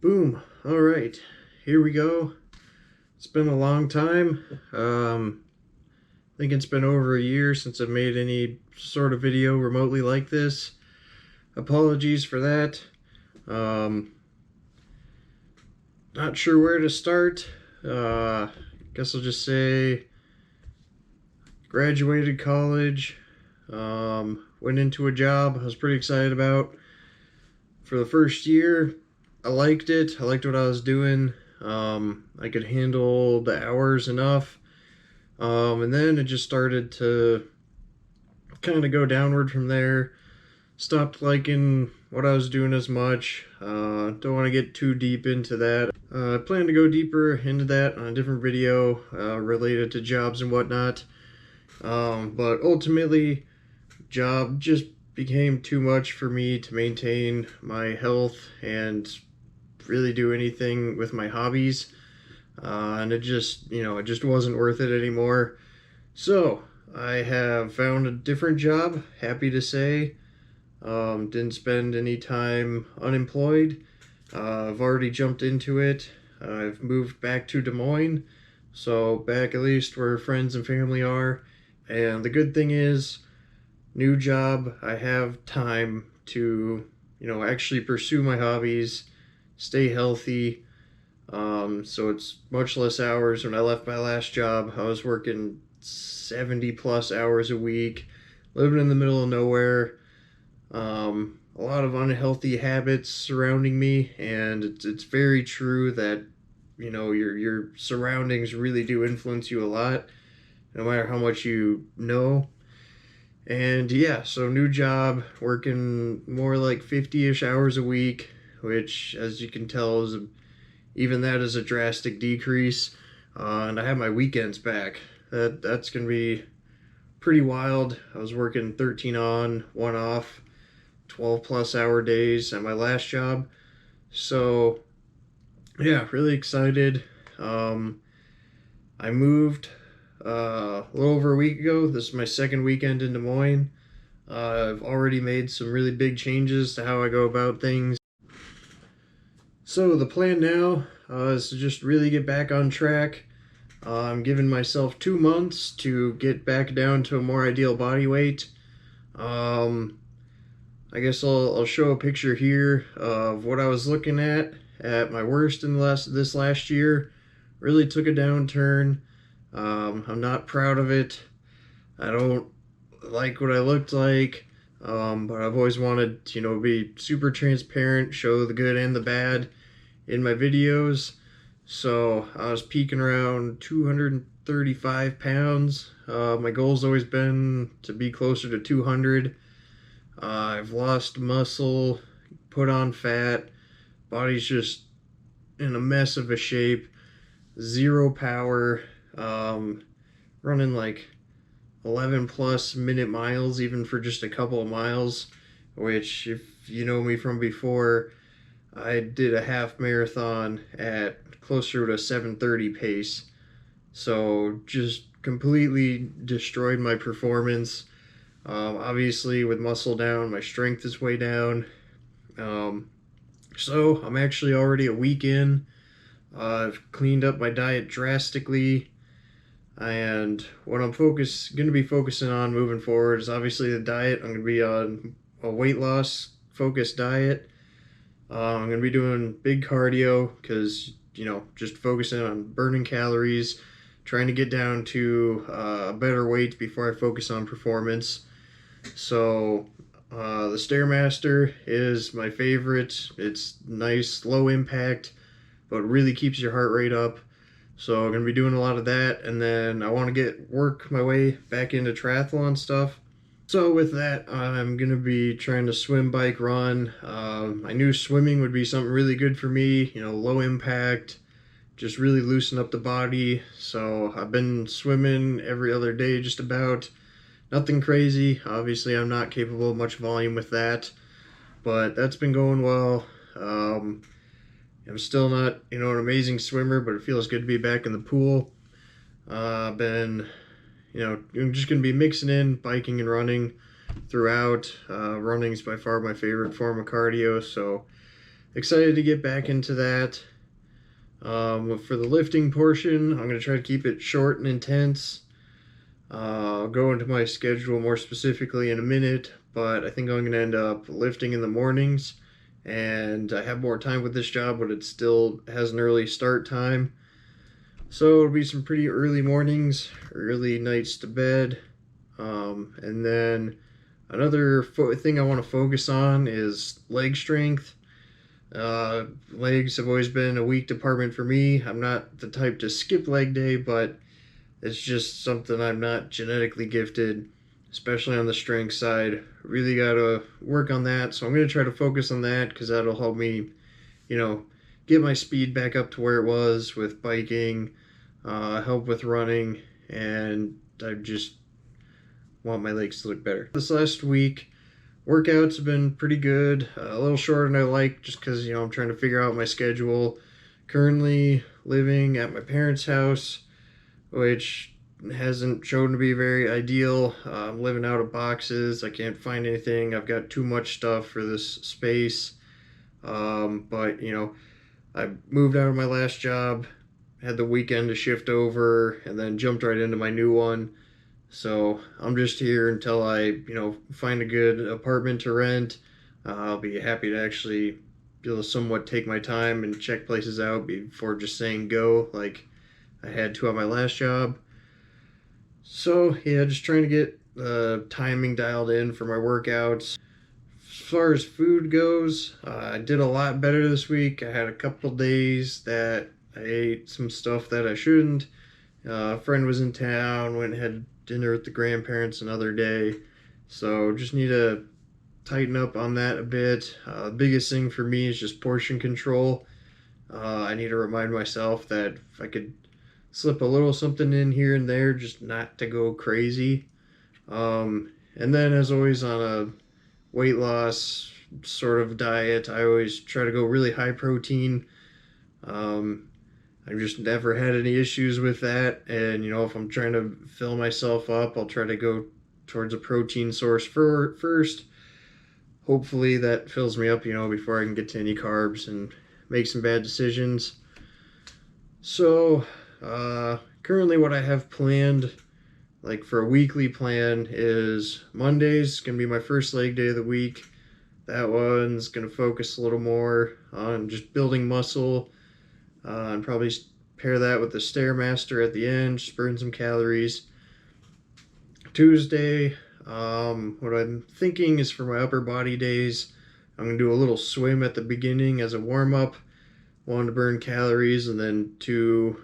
Boom. All right, here we go. It's been a long time. I think it's been over a year since I've made any sort of video remotely like this. Apologies for that. Um, Not sure where to start. Guess I'll just say graduated college. Went into a job I was pretty excited about. For the first year, I liked it. I liked what I was doing. I could handle the hours enough. And then it just started to kind of go downward from there. Stopped liking what I was doing as much. Don't want to get too deep into that. I plan to go deeper into that on a different video related to jobs and whatnot. But ultimately, job just became too much for me to maintain my health and really do anything with my hobbies. And it just wasn't worth it anymore. So I have found a different job, happy to say. Didn't spend any time unemployed. I've already jumped into it. I've moved back to Des Moines, so back at least where friends and family are. And the good thing is, new job, I have time to, actually pursue my hobbies, stay healthy. So it's much less hours. When I left my last job, I was working 70 plus hours a week, living in the middle of nowhere. A lot of unhealthy habits surrounding me, and it's very true that your surroundings really do influence you a lot, no matter how much you know. And yeah, so new job, working more like 50-ish hours a week, which, as you can tell, even that is a drastic decrease. And I have my weekends back. That's gonna be pretty wild. I was working 13 on, 1 off, 12 plus hour days at my last job. So yeah, really excited. I moved a little over a week ago. This is my second weekend in Des Moines. I've already made some really big changes to how I go about things. So the plan now is to just really get back on track. I'm giving myself 2 months to get back down to a more ideal body weight. I guess I'll show a picture here of what I was looking at my worst in this last year. Really took a downturn. I'm not proud of it. I don't like what I looked like, but I've always wanted to, be super transparent, show the good and the bad in my videos. So I was peaking around 235 pounds. My goal's always been to be closer to 200. I've lost muscle, put on fat, body's just in a mess of a shape, zero power, running like 11 plus minute miles even for just a couple of miles, which, if you know me from before, I did a half marathon at closer to a 7:30 pace. So just completely destroyed my performance. Obviously, with muscle down, my strength is way down. So I'm actually already a week in. I've cleaned up my diet drastically, and what I'm going to be focusing on moving forward is obviously the diet. I'm going to be on a weight loss focused diet. I'm going to be doing big cardio because, just focusing on burning calories, trying to get down to a better weight before I focus on performance. So the Stairmaster is my favorite. It's nice, low impact, but really keeps your heart rate up. So I'm going to be doing a lot of that, and then I want to work my way back into triathlon stuff. So with that, I'm going to be trying to swim, bike, run. I knew swimming would be something really good for me, low impact, just really loosen up the body. So I've been swimming every other day just about. Nothing crazy. Obviously, I'm not capable of much volume with that, but that's been going well. I'm still not, an amazing swimmer, but it feels good to be back in the pool. I've been, I'm just going to be mixing in biking and running throughout. Running's by far my favorite form of cardio, so excited to get back into that. For the lifting portion, I'm going to try to keep it short and intense. I'll go into my schedule more specifically in a minute, but I think I'm going to end up lifting in the mornings. And I have more time with this job, but it still has an early start time. So it'll be some pretty early mornings, early nights to bed. And then another thing I want to focus on is leg strength. Legs have always been a weak department for me. I'm not the type to skip leg day, but it's just something I'm not genetically gifted, especially on the strength side. Really got to work on that. So I'm going to try to focus on that because that'll help me, get my speed back up to where it was with biking, help with running, and I just want my legs to look better. This last week, workouts have been pretty good, a little shorter than I like just because, I'm trying to figure out my schedule. Currently living at my parents' house, which hasn't shown to be very ideal. I'm living out of boxes. I can't find anything. I've got too much stuff for this space. But, I moved out of my last job, had the weekend to shift over, and then jumped right into my new one. So I'm just here until I, find a good apartment to rent. I'll be happy to actually be able to somewhat take my time and check places out before just saying go like I had to on my last job. So yeah, just trying to get the timing dialed in for my workouts. As far as food goes, I did a lot better this week. I had a couple days that I ate some stuff that I shouldn't. A friend was in town, went and had dinner with the grandparents another day. So just need to tighten up on that a bit. The biggest thing for me is just portion control. I need to remind myself that if I could slip a little something in here and there, just not to go crazy. And then as always on a weight loss sort of diet, I always try to go really high protein. I've just never had any issues with that. And, if I'm trying to fill myself up, I'll try to go towards a protein source first. Hopefully that fills me up, before I can get to any carbs and make some bad decisions. So, currently what I have planned, like for a weekly plan, is Monday's going to be my first leg day of the week. That one's going to focus a little more on just building muscle, and probably pair that with the Stairmaster at the end, just burn some calories. Tuesday, what I'm thinking is for my upper body days, I'm going to do a little swim at the beginning as a warm-up. One, to burn calories, and then two,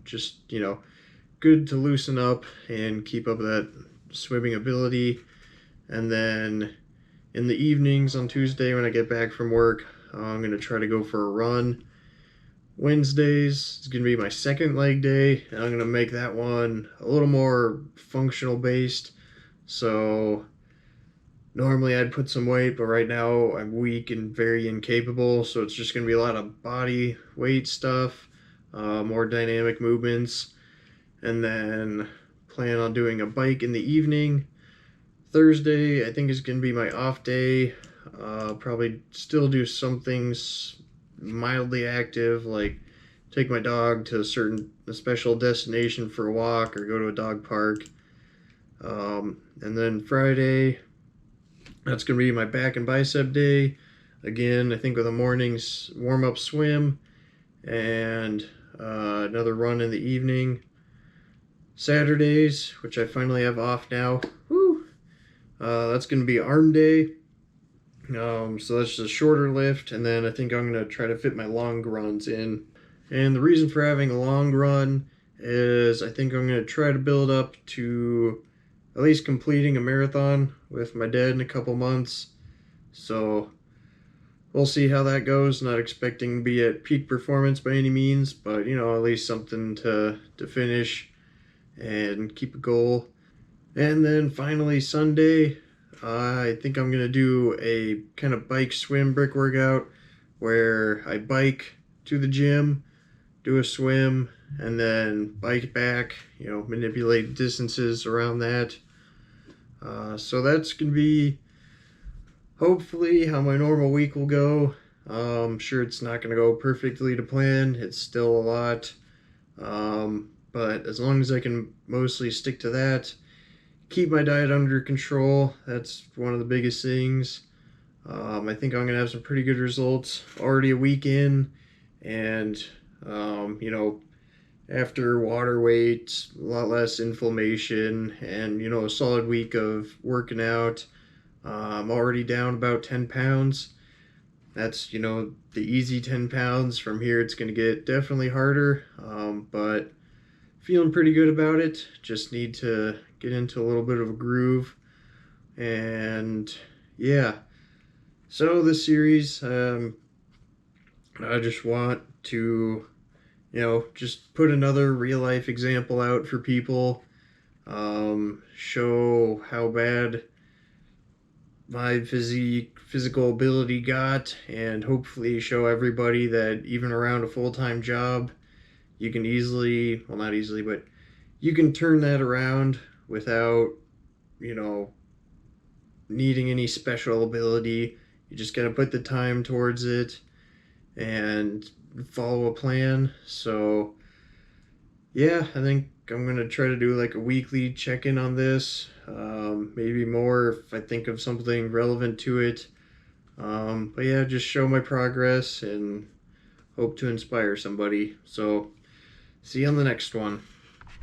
just, good to loosen up and keep up that swimming ability. And then in the evenings on Tuesday when I get back from work, I'm going to try to go for a run. Wednesdays is going to be my second leg day, and I'm going to make that one a little more functional based. So normally I'd put some weight, but right now I'm weak and very incapable, so it's just going to be a lot of body weight stuff, more dynamic movements, and then plan on doing a bike in the evening. Thursday I think is going to be my off day. Probably still do some things mildly active, like take my dog to a special destination for a walk or go to a dog park. And then Friday, that's going to be my back and bicep day. Again, I think with a morning's warm-up swim and another run in the evening. Saturdays, which I finally have off now, that's going to be arm day. So that's just a shorter lift, and then I think I'm going to try to fit my long runs in. And the reason for having a long run is I think I'm going to try to build up to at least completing a marathon with my dad in a couple months. So we'll see how that goes. Not expecting to be at peak performance by any means, but at least something to finish and keep a goal. And then finally Sunday, I think I'm going to do a kind of bike swim brick workout where I bike to the gym, do a swim, and then bike back, manipulate distances around that. So that's going to be hopefully how my normal week will go. Sure, it's not going to go perfectly to plan. It's still a lot. But as long as I can mostly stick to that, keep my diet under control, that's one of the biggest things. I think I'm going to have some pretty good results already a week in. And, you know, after water weight, a lot less inflammation, and, you know, a solid week of working out. I'm already down about 10 pounds. That's, you know, the easy 10 pounds. From here, it's going to get definitely harder, but feeling pretty good about it. Just need to get into a little bit of a groove. And yeah, so this series, I just want to, you know, just put another real life example out for people, show how bad my physical ability got, and hopefully show everybody that even around a full-time job, you can easily, well, not easily, but you can turn that around without, you know, needing any special ability. You just gotta put the time towards it and follow a plan. So yeah, I think I'm gonna try to do like a weekly check-in on this, maybe more if I think of something relevant to it. But yeah, just show my progress and hope to inspire somebody. So see you on the next one.